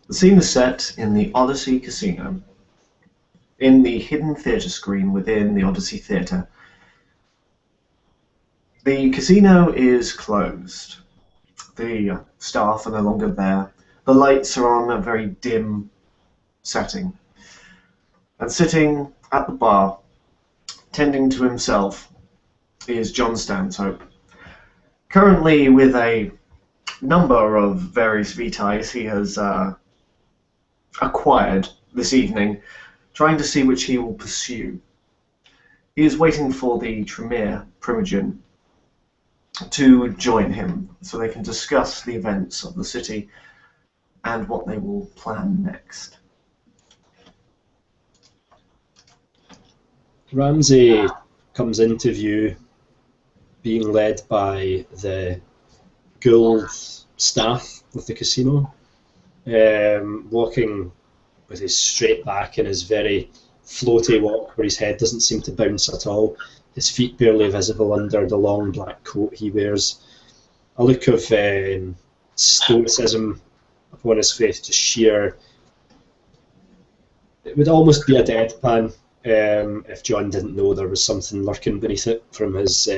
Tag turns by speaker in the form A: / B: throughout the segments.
A: The scene is set in the Odyssey Casino. In the hidden theatre screen within the Odyssey Theatre, the casino is closed. The staff are no longer there. The lights are on a very dim setting. And sitting at the bar, tending to himself, is John Stanhope. Currently, with a number of various vitae he has acquired this evening, trying to see which he will pursue. He is waiting for the Tremere Primogen to join him so they can discuss the events of the city and what they will plan next.
B: Ramsay comes into view, being led by the Gould staff of the casino, walking with his straight back and his very floaty walk where his head doesn't seem to bounce at all, his feet barely visible under the long black coat he wears, a look of stoicism upon his face, just sheer. It would almost be a deadpan if John didn't know there was something lurking beneath it from his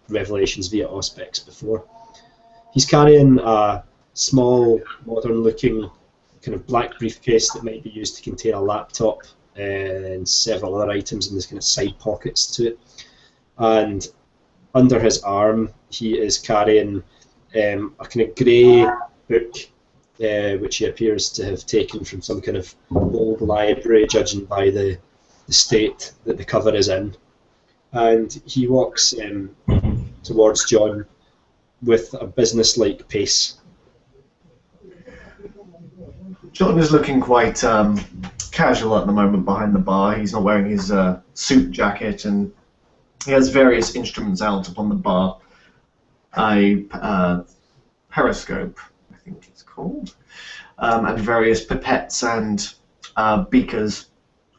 B: revelations via Auspex before. He's carrying a small, modern-looking kind of black briefcase that might be used to contain a laptop and several other items in this kind of side pockets to it. And under his arm, he is carrying a kind of grey book, which he appears to have taken from some kind of old library, judging by the state that the cover is in. And he walks towards John with a business-like pace.
A: John is looking quite casual at the moment behind the bar. He's not wearing his suit jacket, and he has various instruments out upon the bar. A periscope, I think it's called, and various pipettes and beakers,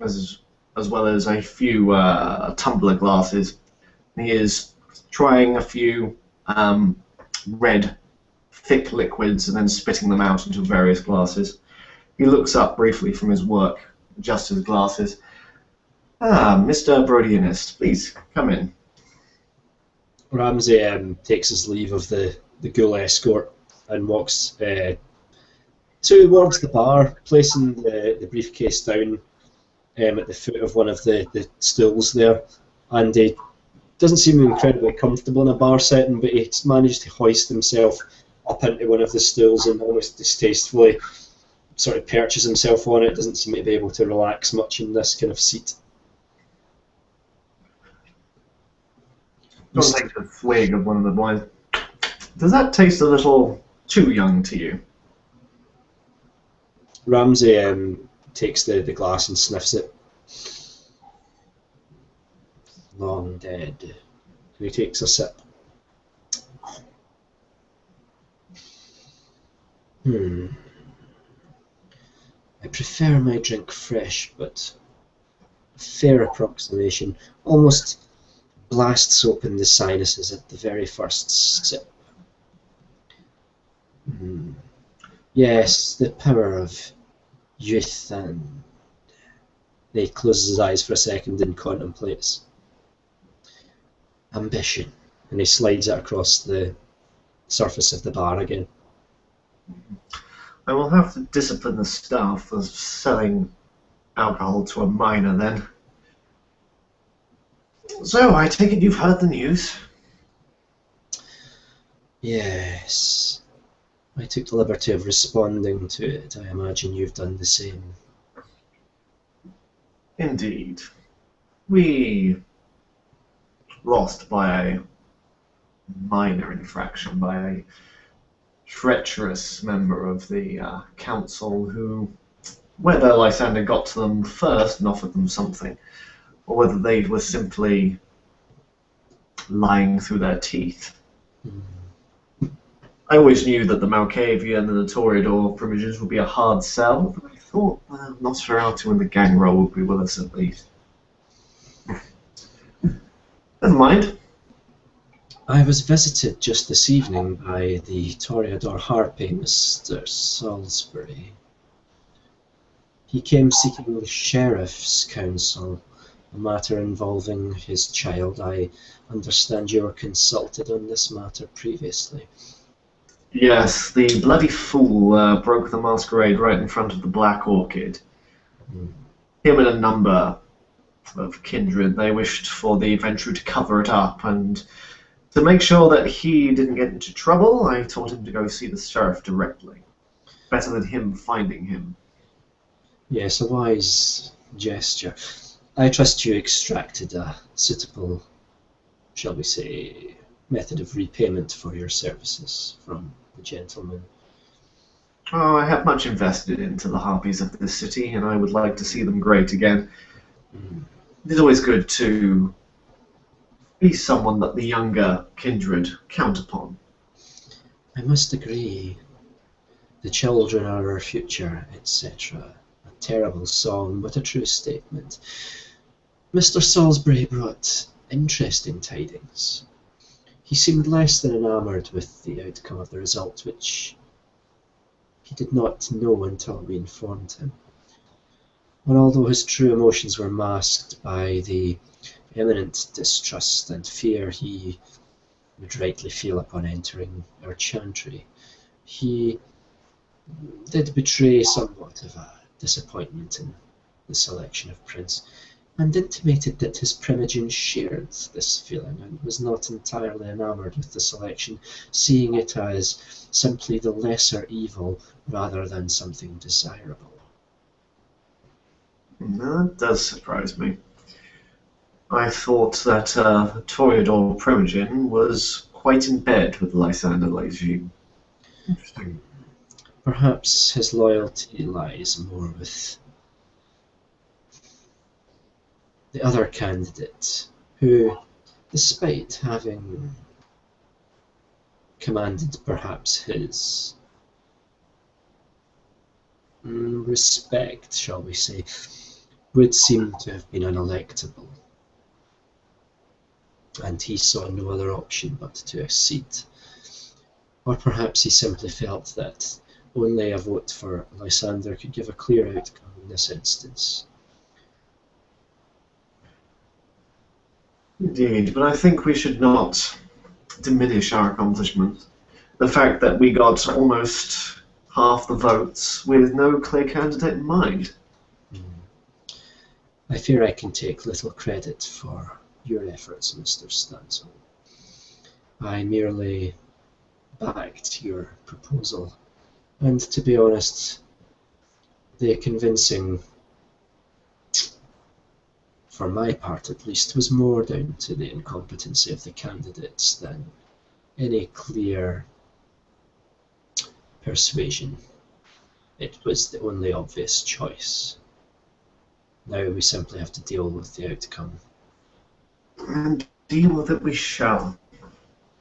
A: as well as a few tumbler glasses. He is trying a few red, thick liquids and then spitting them out into various glasses. He looks up briefly from his work, adjusts his glasses. Mr. Brodianist, please come in.
B: Ramsay takes his leave of the ghoul escort and walks towards the bar, placing the briefcase down at the foot of one of the stools there. And he doesn't seem incredibly comfortable in a bar setting, but he's managed to hoist himself up into one of the stools and almost distastefully sort of perches himself on it. Doesn't seem to be able to relax much in this kind of seat.
A: John takes a swig of one of the wines. Does that taste a little too young to you?
B: Ramsay takes the glass and sniffs it. Long dead. And he takes a sip. I prefer my drink fresh, but a fair approximation almost blasts open the sinuses at the very first sip. Yes, the power of youth, and he closes his eyes for a second and contemplates. Ambition, and he slides it across the surface of the bar again.
A: I will have to discipline the staff for selling alcohol to a minor then. So, I take it you've heard the news?
B: Yes. I took the liberty of responding to it. I imagine you've done the same.
A: Indeed. We lost by a minor infraction, by a treacherous member of the council who, whether Lysander got to them first and offered them something, or whether they were simply lying through their teeth. I always knew that the Malkavian and the Toreador Primogens would be a hard sell, but I thought Nosferatu and the gang roll would be with us at least. Never mind.
B: I was visited just this evening by the Toreador Harpy, Mr. Salisbury. He came seeking the sheriff's counsel, a matter involving his child. I understand you were consulted on this matter previously.
A: Yes, the bloody fool broke the masquerade right in front of the Black Orchid.
B: Hmm.
A: Him and a number of kindred, they wished for the Ventrue to cover it up, and to make sure that he didn't get into trouble, I told him to go see the sheriff directly. Better than him finding him.
B: Yes, a wise gesture. I trust you extracted a suitable, shall we say, method of repayment for your services from the gentleman.
A: Oh, I have much invested into the harpies of this city, and I would like to see them great again.
B: Mm.
A: It's always good to be someone that the younger kindred count upon.
B: I must agree. The children are our future, etc. A terrible song, but a true statement. Mr. Salisbury brought interesting tidings. He seemed less than enamoured with the outcome of the result, which he did not know until we informed him. And although his true emotions were masked by the eminent distrust and fear he would rightly feel upon entering our chantry, he did betray somewhat of a disappointment in the selection of Prince, and intimated that his Primogen shared this feeling and was not entirely enamoured with the selection, seeing it as simply the lesser evil rather than something desirable.
A: That does surprise me. I thought that Toreador Primogen was quite in bed with Lysander Legine. Interesting.
B: Perhaps his loyalty lies more with the other candidate, who, despite having commanded perhaps his respect, shall we say, would seem to have been unelectable, and he saw no other option but to accede. Or perhaps he simply felt that only a vote for Lysander could give a clear outcome in this instance.
A: Indeed, but I think we should not diminish our accomplishment. The fact that we got almost half the votes with no clear candidate in mind.
B: I fear I can take little credit for your efforts, Mr. Stansel. I merely backed your proposal, and to be honest, the convincing, for my part at least, was more down to the incompetency of the candidates than any clear persuasion. It was the only obvious choice. Now we simply have to deal with the outcome.
A: And deal with it we shall.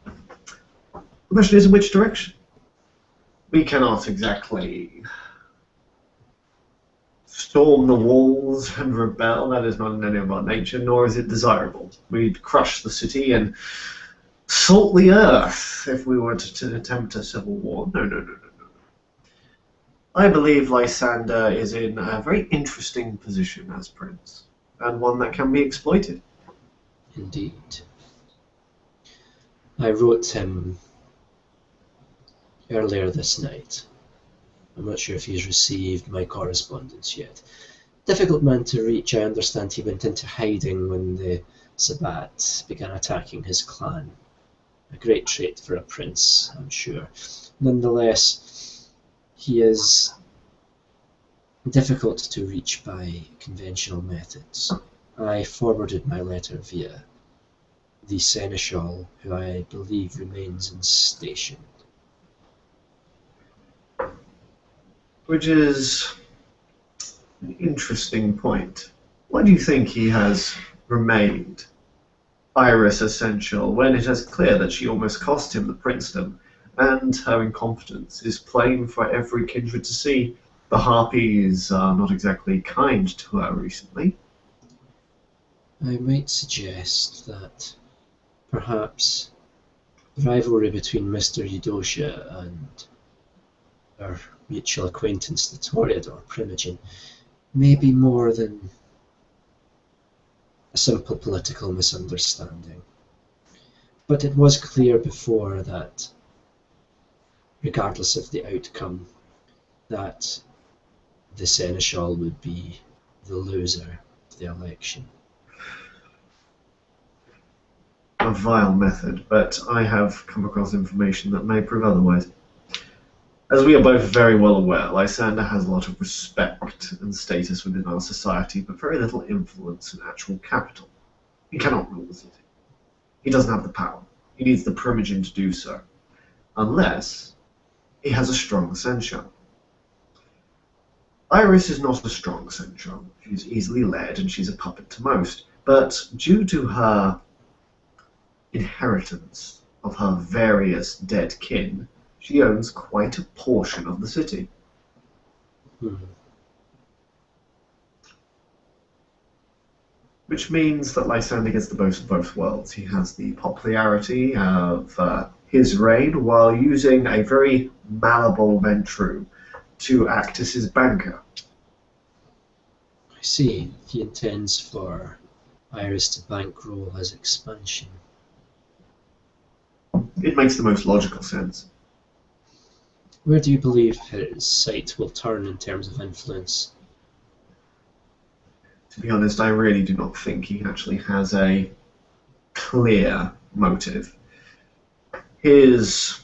A: The question is in which direction? We cannot exactly storm the walls and rebel. That is not in any of our nature, nor is it desirable. We'd crush the city and salt the earth if we were to attempt a civil war. No. I believe Lysander is in a very interesting position as prince, and one that can be exploited.
B: Indeed. I wrote him earlier this night. I'm not sure if he's received my correspondence yet. Difficult man to reach. I understand he went into hiding when the Sabbat began attacking his clan. A great trait for a prince, I'm sure. Nonetheless, he is difficult to reach by conventional methods. I forwarded my letter via the seneschal, who I believe remains in station.
A: Which is an interesting point. Why do you think he has remained Iris Essential when it is clear that she almost cost him the princedom, and her incompetence is plain for every kindred to see? The Harpies are not exactly kind to her recently.
B: I might suggest that perhaps the rivalry between Mr. Eudocia and our mutual acquaintance, the Toreador Primogen, maybe more than a simple political misunderstanding. But it was clear before that, regardless of the outcome, that the Seneschal would be the loser of the election.
A: A vile method, but I have come across information that may prove otherwise. As we are both very well aware, Lysander has a lot of respect and status within our society, but very little influence in actual capital. He cannot rule the city. He doesn't have the power. He needs the Primogen to do so, unless he has a strong seneschal. Iris is not a strong seneschal. She's easily led and she's a puppet to most, but due to her inheritance of her various dead kin, she owns quite a portion of the city. Which means that Lysander gets the best of both worlds. He has the popularity of his reign while using a very malleable Ventrue to act as his banker.
B: I see. He intends for Iris to bankroll his expansion.
A: It makes the most logical sense.
B: Where do you believe his sight will turn in terms of influence?
A: To be honest, I really do not think he actually has a clear motive. His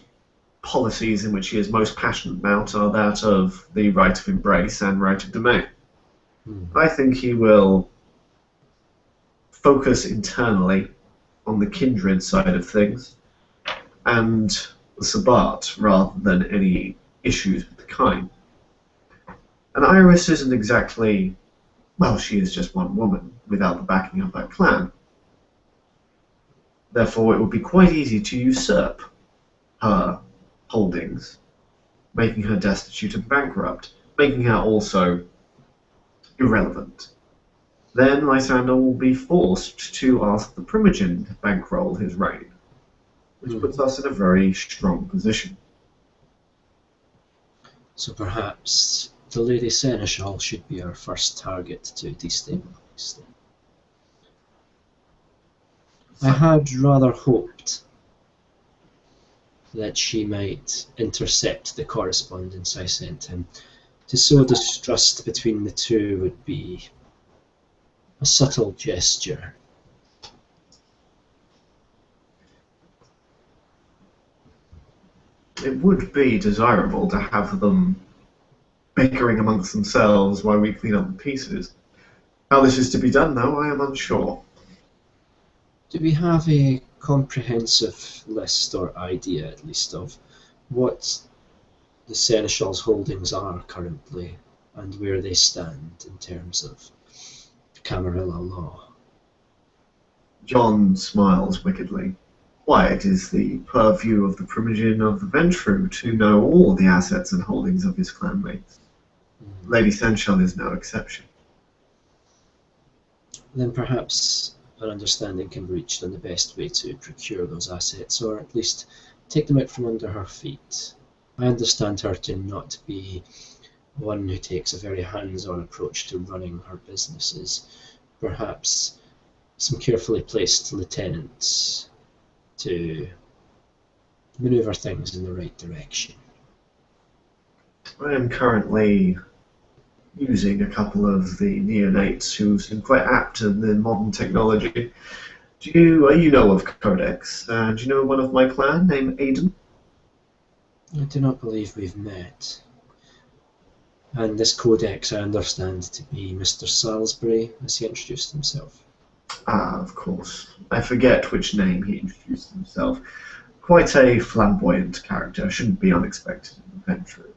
A: policies in which he is most passionate about are that of the right of embrace and right of domain. I think he will focus internally on the kindred side of things and the Sabbat rather than any issues with the kind. And Iris isn't exactly, well, she is just one woman without the backing of that clan. Therefore, it would be quite easy to usurp her holdings, making her destitute and bankrupt, making her also irrelevant. Then Lysander will be forced to ask the Primogen to bankroll his reign, which puts us in a very strong position.
B: So perhaps the Lady Seneschal should be our first target to destabilize them. I had rather hoped that she might intercept the correspondence I sent him. To sow distrust between the two would be a subtle gesture.
A: It would be desirable to have them bickering amongst themselves while we clean up the pieces. How this is to be done, though, I am unsure.
B: Do we have a comprehensive list or idea, at least, of what the Seneschal's holdings are currently and where they stand in terms of Camarilla law?
A: John smiles wickedly. Why, it is the purview of the Primogen of the Ventrue to know all the assets and holdings of his clanmates. Lady Seneschal is no exception.
B: Then perhaps an understanding can be reached on the best way to procure those assets, or at least take them out from under her feet. I understand her to not be one who takes a very hands-on approach to running her businesses. Perhaps some carefully placed lieutenants to maneuver things in the right direction.
A: I am currently using a couple of the neonates who seem quite apt in the modern technology. Do you know of Codex? Do you know one of my clan named Aiden?
B: I do not believe we've met. And this Codex I understand to be Mr. Salisbury, as he introduced himself.
A: Ah, of course. I forget which name he introduced himself. Quite a flamboyant character. Shouldn't be unexpected in the Ventrue.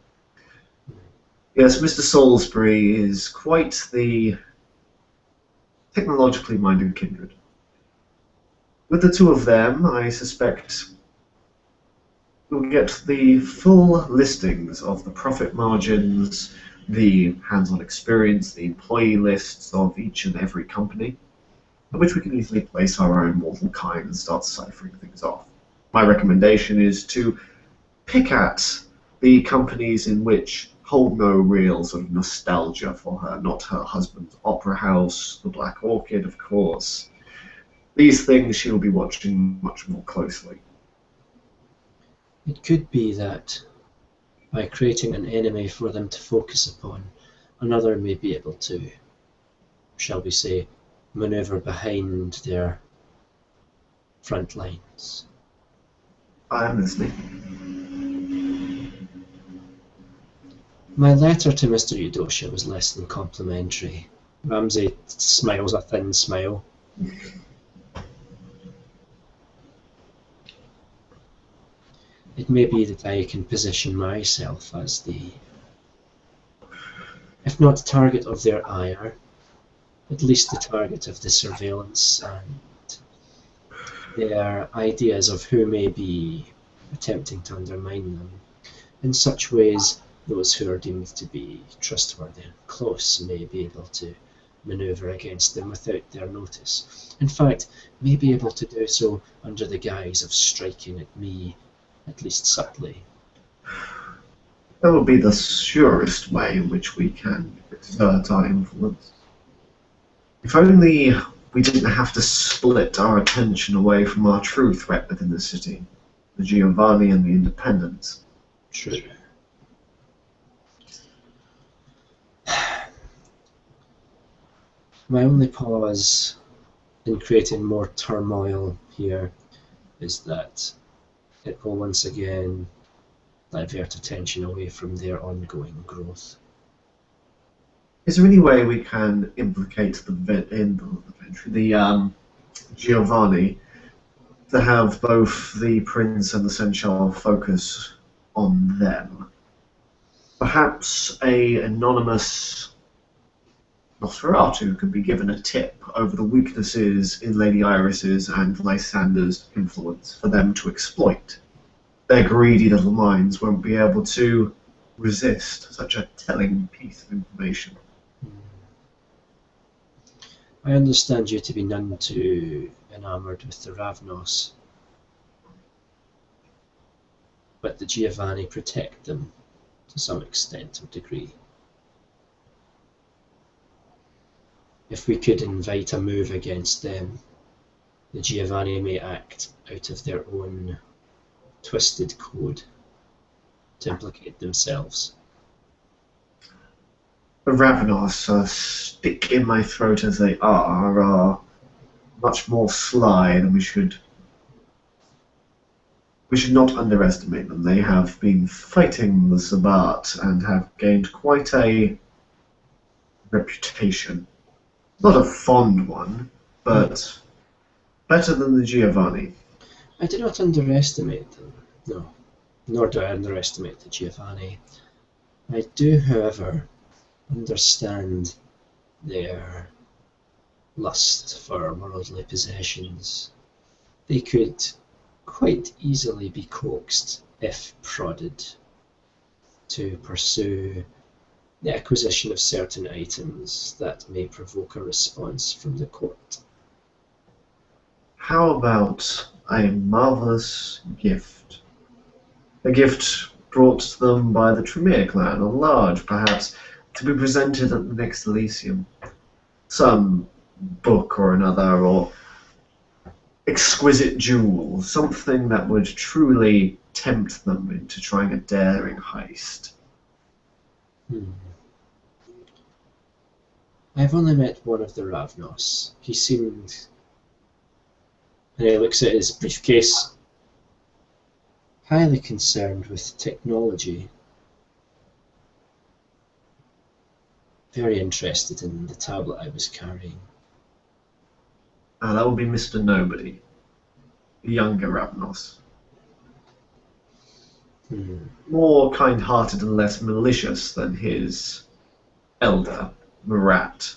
A: Yes, Mr. Salisbury is quite the technologically minded kindred. With the two of them, I suspect we'll get the full listings of the profit margins, the hands-on experience, the employee lists of each and every company, in which we can easily place our own mortal kind and start ciphering things off. My recommendation is to pick at the companies in which hold no real sort of nostalgia for her. Not her husband's opera house, the Black Orchid, of course. These things she'll be watching much more closely.
B: It could be that by creating an enemy for them to focus upon, another may be able to, shall we say, maneuver behind their front lines.
A: I am listening.
B: My letter to Mr. Eudosha was less than complimentary. Ramsay smiles a thin smile. It may be that I can position myself as the, if not the target of their ire, at least the target of the surveillance and their ideas of who may be attempting to undermine them. In such ways, those who are deemed to be trustworthy and close may be able to maneuver against them without their notice. In fact, may be able to do so under the guise of striking at me, at least subtly.
A: That will be the surest way in which we can exert our influence. If only we didn't have to split our attention away from our true threat within the city, the Giovanni and the Independents.
B: True. My only pause in creating more turmoil here is that it will once again divert attention away from their ongoing growth.
A: Is there any way we can implicate the Giovanni to have both the Prince and the Seneschal focus on them? Perhaps a anonymous Nosferatu could be given a tip over the weaknesses in Lady Iris's and Lysander's influence for them to exploit. Their greedy little minds won't be able to resist such a telling piece of information.
B: I understand you to be none too enamoured with the Ravnos, but the Giovanni protect them to some extent or degree. If we could invite a move against them, the Giovanni may act out of their own twisted code to implicate themselves.
A: The Ravenos, stick in my throat as they are much more sly than we should. We should not underestimate them. They have been fighting the Sabbat and have gained quite a reputation. Not a fond one, but better than the Giovanni.
B: I do not underestimate them, no, nor do I underestimate the Giovanni. I do, however, understand their lust for worldly possessions. They could quite easily be coaxed, if prodded, to pursue the acquisition of certain items that may provoke a response from the court.
A: How about a marvellous gift? A gift brought to them by the Tremere clan, a large, perhaps, to be presented at the next Elysium. Some book or another, or exquisite jewel, something that would truly tempt them into trying a daring heist.
B: I've only met one of the Ravnos. He seemed, and he looks at his briefcase, highly concerned with technology. Very interested in the tablet I was carrying.
A: That would be Mr. Nobody, the younger Ravnos. More kind-hearted and less malicious than his elder, Marat,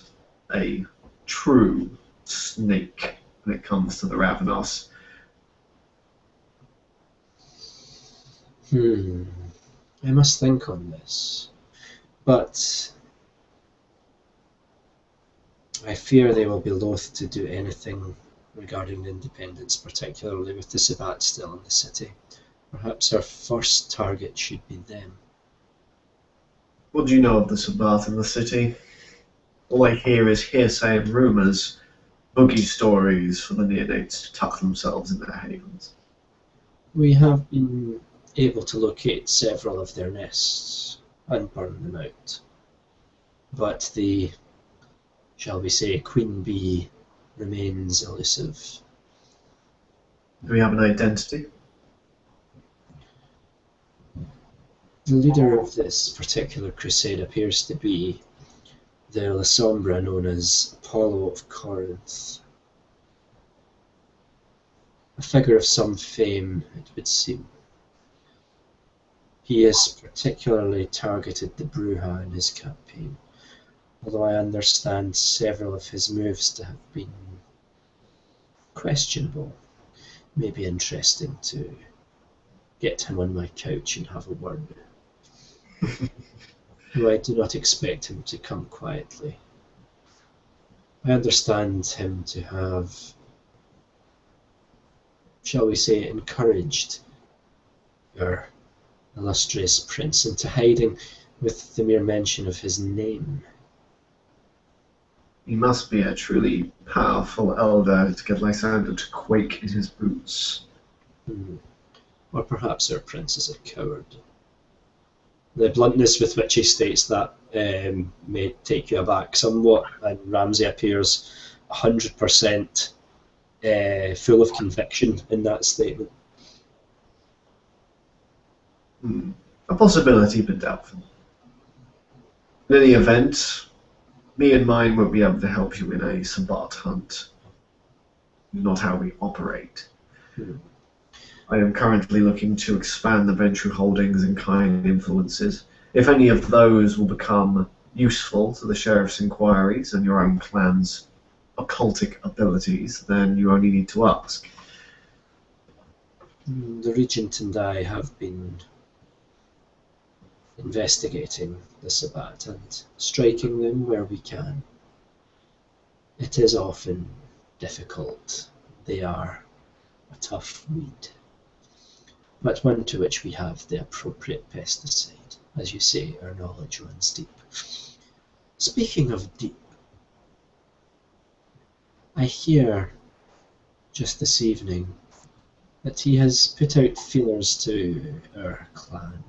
A: a true snake when it comes to the Ravenos.
B: I must think on this, but I fear they will be loath to do anything regarding the Independents, particularly with the Sabbat still in the city. Perhaps our first target should be them.
A: What do you know of the Sabbath in the city? All I hear is hearsay and rumours, boogie stories for the neonates to tuck themselves in their havens.
B: We have been able to locate several of their nests and burn them out. But the, shall we say, queen bee remains elusive.
A: Do we have an identity?
B: The leader of this particular crusade appears to be the La Sombra known as Apollo of Corinth. A figure of some fame, it would seem. He has particularly targeted the Bruja in his campaign, although I understand several of his moves to have been questionable. May be interesting to get him on my couch and have a word. Though I do not expect him to come quietly. I understand him to have, shall we say, encouraged our illustrious prince into hiding with the mere mention of his name.
A: He must be a truly powerful elder to get Lysander to quake in his boots.
B: Or perhaps our prince is a coward. The bluntness with which he states that may take you aback somewhat, and Ramsay appears 100% full of conviction in that statement.
A: A possibility, but doubtful. In any event, me and mine won't be able to help you in a Sabbat hunt. Not how we operate. I am currently looking to expand the Ventru holdings and kind influences. If any of those will become useful to the sheriff's inquiries and your own clan's occultic abilities, then you only need to ask.
B: The Regent and I have been investigating the Sabbat and striking them where we can. It is often difficult. They are a tough weed, but one to which we have the appropriate pesticide. As you say, our knowledge runs deep. Speaking of deep, I hear just this evening that he has put out feelers to our clan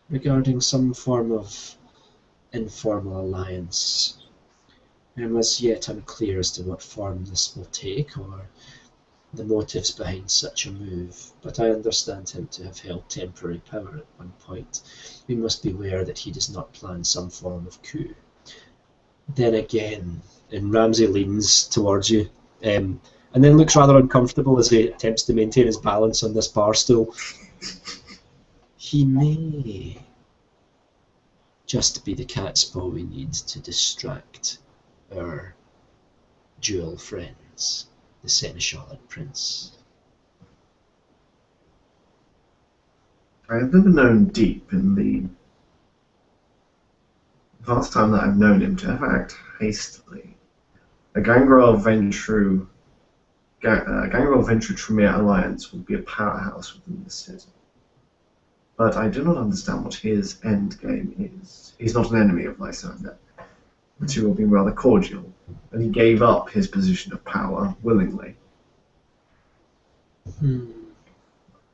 B: regarding some form of informal alliance. I am as yet unclear as to what form this will take or the motives behind such a move, but I understand him to have held temporary power at one point. We must beware that he does not plan some form of coup. Then again, and Ramsay leans towards you, and then looks rather uncomfortable as he attempts to maintain his balance on this bar stool. He may just be the cat's paw we need to distract our dual friends, the Seneschal and Prince.
A: I have never known Deep in the vast time that I've known him to ever act hastily. A Gangrel Ventru Tremere alliance would be a powerhouse within the city. But I do not understand what his end game is. He's not an enemy of Lysander. The two have been rather cordial, and he gave up his position of power willingly.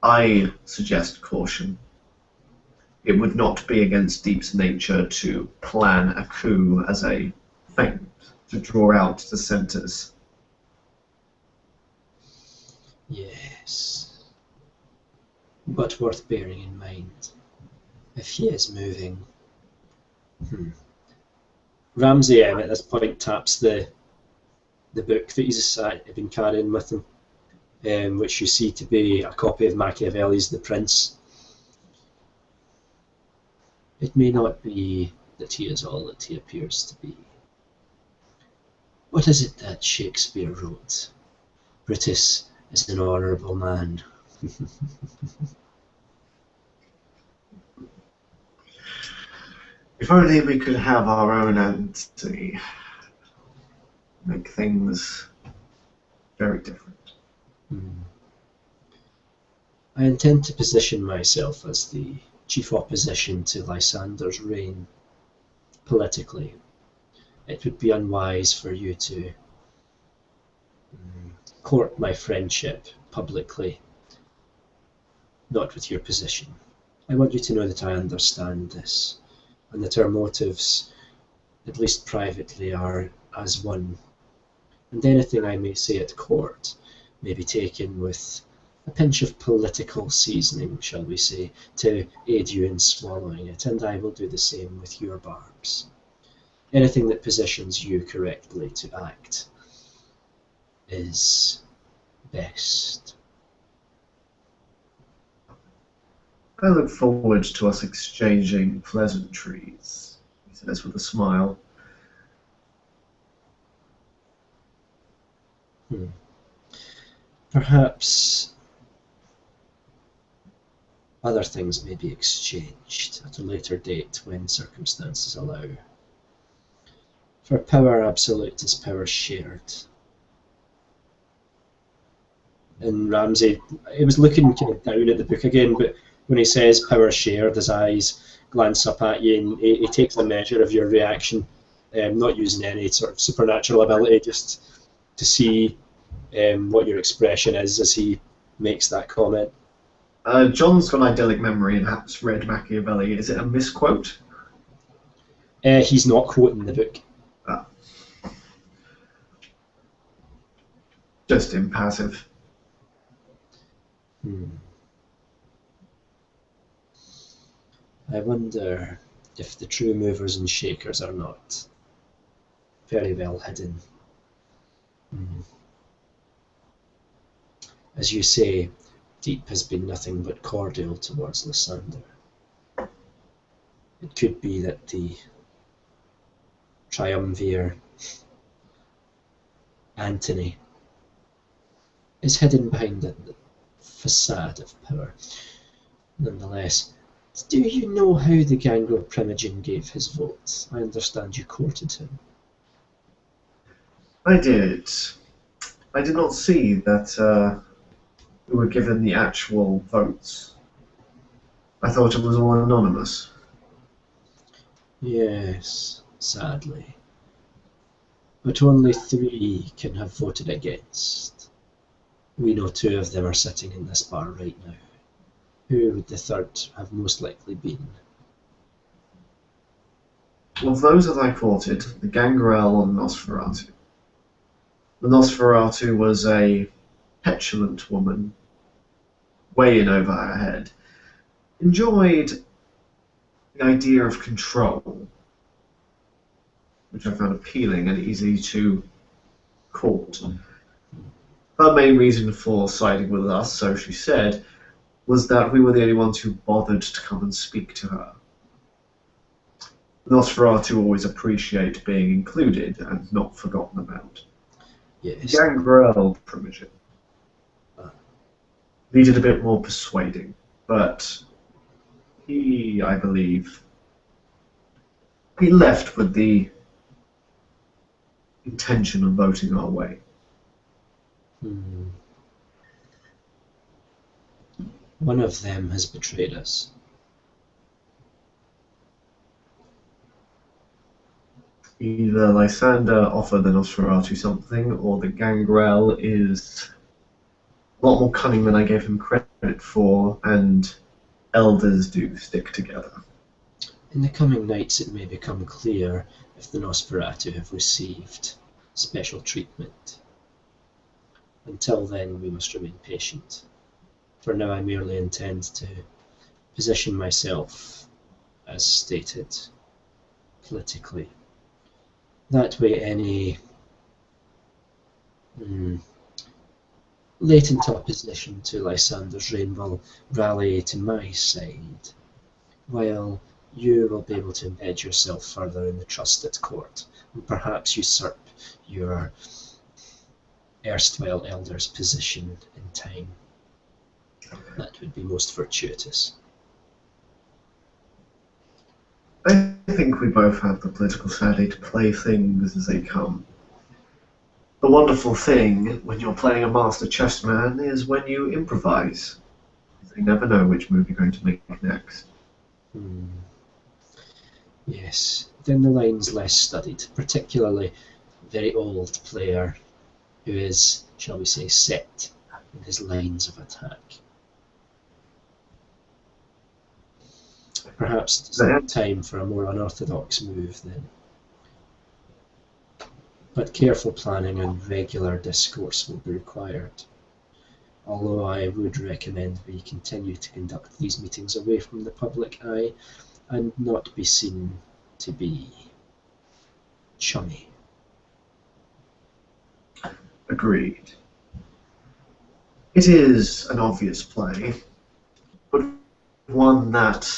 A: I suggest caution. It would not be against Deep's nature to plan a coup as a feint to draw out dissenters.
B: Yes, but worth bearing in mind. If he is moving... Ramsay at this point taps the book that he's been carrying with him, which you see to be a copy of Machiavelli's The Prince. It may not be that he is all that he appears to be. What is it that Shakespeare wrote? Brutus is an honourable man.
A: If only we could have our own entity. Make things very different.
B: I intend to position myself as the chief opposition to Lysander's reign. politically, it would be unwise for you to court my friendship publicly, not with your position. I want you to know that I understand this, and that our motives, at least privately, are as one. And anything I may say at court may be taken with a pinch of political seasoning, shall we say, to aid you in swallowing it, and I will do the same with your barbs. Anything that positions you correctly to act is best.
A: I look forward to us exchanging pleasantries, he says with a smile.
B: Perhaps other things may be exchanged at a later date when circumstances allow. For power absolute is power shared. And Ramsay, he was looking kind of down at the book again, but when he says power shared, his eyes glance up at you, and he takes a measure of your reaction, not using any sort of supernatural ability, just to see what your expression is as he makes that comment.
A: John's got idyllic memory and has read Machiavelli. Is it a misquote?
B: He's not quoting the book.
A: Just impassive.
B: I wonder if the true movers and shakers are not very well hidden. As you say, Deep has been nothing but cordial towards Lysander. It could be that the triumvir Antony is hidden behind the facade of power. Nonetheless, do you know how the Gangrel Primogen gave his vote? I understand you courted him.
A: I did. I did not see that we were given the actual votes. I thought it was all anonymous.
B: Yes, sadly. But only 3 can have voted against. We know 2 of them are sitting in this bar right now. Who would the 3rd have most likely been?
A: Of those that I courted, the Gangrel and Nosferatu. The Nosferatu was a petulant woman, way in over her head. Enjoyed the idea of control, which I found appealing and easy to court. Her main reason for siding with us, so she said, was that we were the only ones who bothered to come and speak to her. Nosferatu always appreciate being included and not forgotten about.
B: Yes.
A: Gangrel Primogen needed a bit more persuading, but he, I believe, he left with the intention of voting our way.
B: One of them has betrayed us.
A: Either Lysander offered the Nosferatu something, or the Gangrel is a lot more cunning than I gave him credit for, and elders do stick together.
B: In the coming nights it may become clear if the Nosferatu have received special treatment. Until then, we must remain patient. For now, I merely intend to position myself, as stated, politically. That way any latent opposition to Lysander's reign will rally to my side, while you will be able to embed yourself further in the trust at court, and perhaps usurp your erstwhile elder's position in time. That would be most fortuitous.
A: I think we both have the political savvy to play things as they come. The wonderful thing when you're playing a master chessman is when you improvise. You never know which move you're going to make next.
B: Yes, down the line's less studied, particularly a very old player who is, shall we say, set in his lines of attack. Perhaps it's not time for a more unorthodox move then. But careful planning and regular discourse will be required. Although I would recommend we continue to conduct these meetings away from the public eye and not be seen to be chummy.
A: Agreed. It is an obvious play, but one that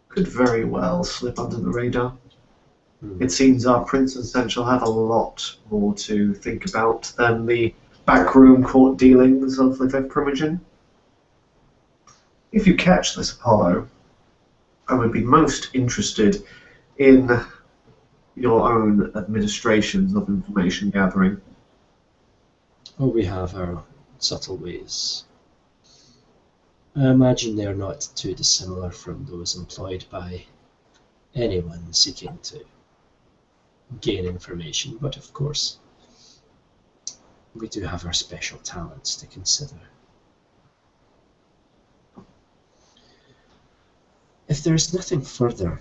A: could very well slip under the radar. It seems our Prince and Central have a lot more to think about than the backroom court dealings of Lviv Primogen. If you catch this, Apollo, I would be most interested in your own administrations of information gathering.
B: Oh, we have our subtle ways. I imagine they are not too dissimilar from those employed by anyone seeking to gain information, but of course, we do have our special talents to consider. If there is nothing further,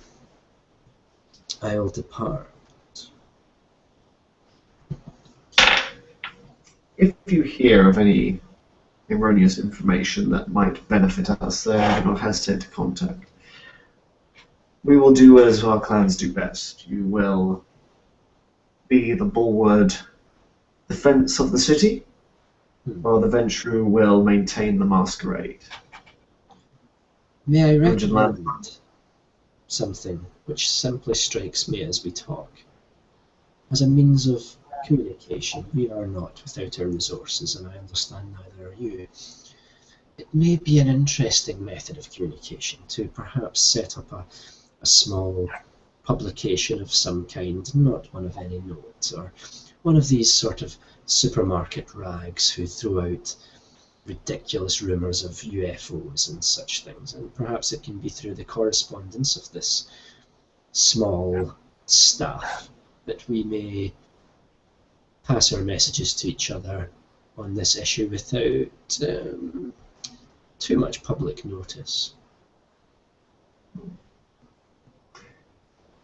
B: I will depart.
A: If you hear of any erroneous information that might benefit us, then do not hesitate to contact. We will do as our clans do best. You will be the bulwark defense of the city, while the Ventrue will maintain the masquerade.
B: May I recommend something which simply strikes me as we talk? As a means of communication, we are not without our resources, and I understand neither are you. It may be an interesting method of communication to perhaps set up a small publication of some kind, not one of any note, or one of these sort of supermarket rags who throw out ridiculous rumours of UFOs and such things, and perhaps it can be through the correspondence of this small staff that we may pass our messages to each other on this issue without too much public notice.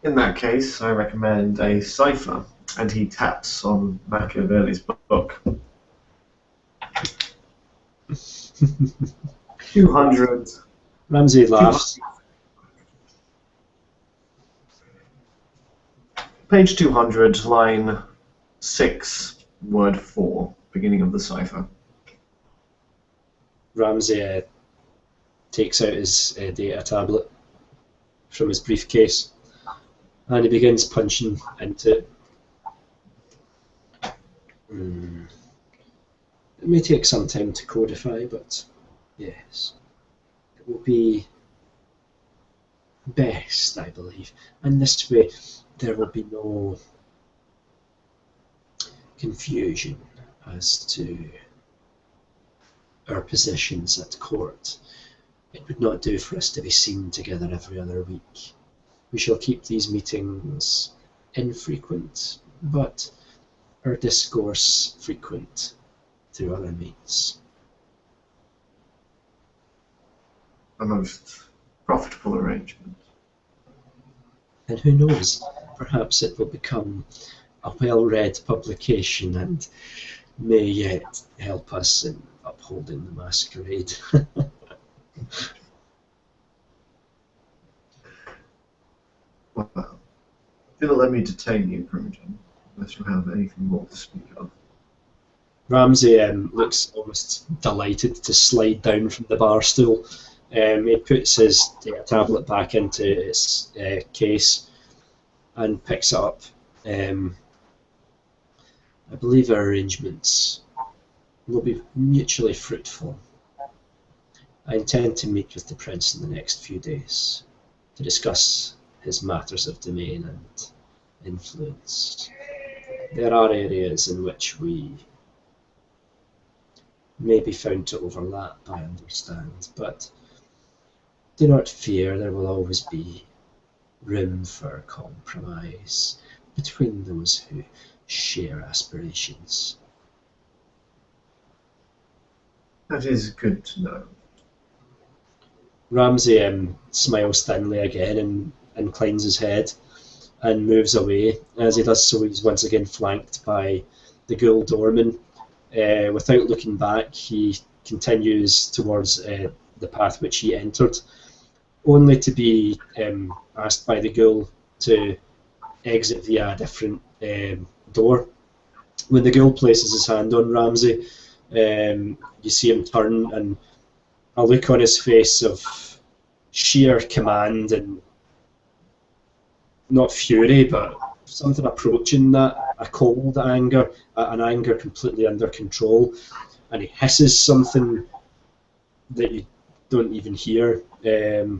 A: In that case, I recommend a cipher, and he taps on Machiavelli's book. 200.
B: Ramsay laughs.
A: Page 200, line 6, word 4, beginning of the cipher.
B: Ramsay takes out his data tablet from his briefcase and he begins punching into it. It may take some time to codify, but yes, it will be best, I believe. And this way, there will be no confusion as to our positions at court. It would not do for us to be seen together every other week. We shall keep these meetings infrequent, but our discourse frequent through other means.
A: A most profitable arrangement.
B: And who knows, perhaps it will become a well-read publication and may yet help us in upholding the masquerade.
A: Well, do not let me detain you, Primogen, unless you have anything more to speak of.
B: Ramsay looks almost delighted to slide down from the bar stool. He puts his tablet back into its case and picks it up. I believe our arrangements will be mutually fruitful. I intend to meet with the Prince in the next few days to discuss his matters of domain and influence. There are areas in which we may be found to overlap, I understand, but do not fear, there will always be room for compromise between those who share aspirations.
A: That is good to know.
B: Ramsay smiles thinly again and inclines his head and moves away. As he does so, he's once again flanked by the ghoul doorman. Without looking back, he continues towards the path which he entered, only to be asked by the ghoul to exit via a different door. When the ghoul places his hand on Ramsay, you see him turn, and a look on his face of sheer command and not fury, but something approaching that, a cold anger, an anger completely under control, and he hisses something that you don't even hear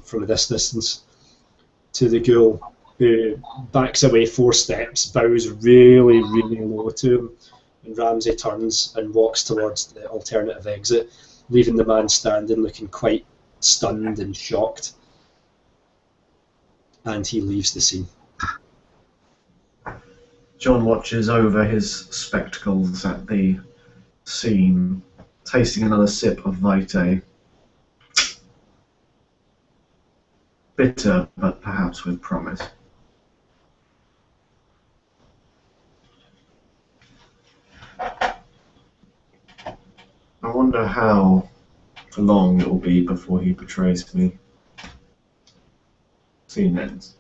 B: from this distance to the ghoul, who backs away 4 steps, bows really, really low to him, and Ramsay turns and walks towards the alternative exit, leaving the man standing looking quite stunned and shocked, and he leaves the scene.
A: John watches over his spectacles at the scene, tasting another sip of Vitae. Bitter, but perhaps with promise. I wonder how long it will be before he betrays me. Scene ends.